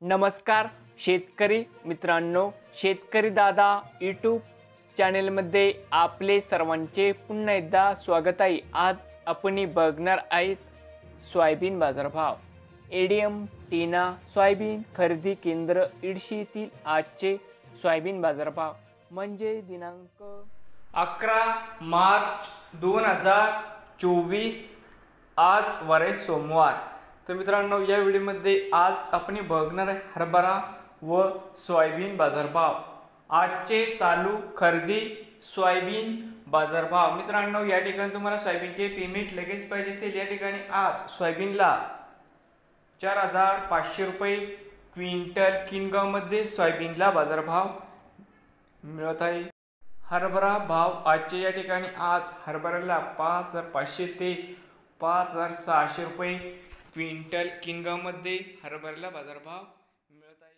नमस्कार शेतकरी मित्रांनो, शेतकरी दादा यूट्यूब चॅनेलमध्ये आपले सर्वांचे पुन्हा एकदा स्वागत आहे। आज आपण बघणार आहेत सोयाबीन बाजारभाव। एडीएम टीना सोयाबीन खरेदी केंद्र इडशी येथील आजचे सोयाबीन बाजारभाव म्हणजे दिनांक 11 मार्च 2024, आज वारे सोमवार। तर मित्रांनो, या व्हिडिओमध्ये आज आपण बघणार आहे हरभरा व सोयाबीन बाजारभाव। आजचे चालू खरेदी सोयाबीन बाजारभाव। मित्रांनो, या ठिकाणी तुम्हाला सोयाबीनचे पेमेंट लगेच पाहिजे असेल, या ठिकाणी आज सोयाबीनला 4500 रुपये क्विंटल किनगाव मध्ये सोयाबीनला बाजारभाव मिळत आहे। हरभरा भाव आजचे या ठिकाणी आज हरभऱ्याला 5500 ते 5600 रुपये क्विंटल किनगाव मध्ये हरभऱ्याला बाजारभाव मिळत आहे।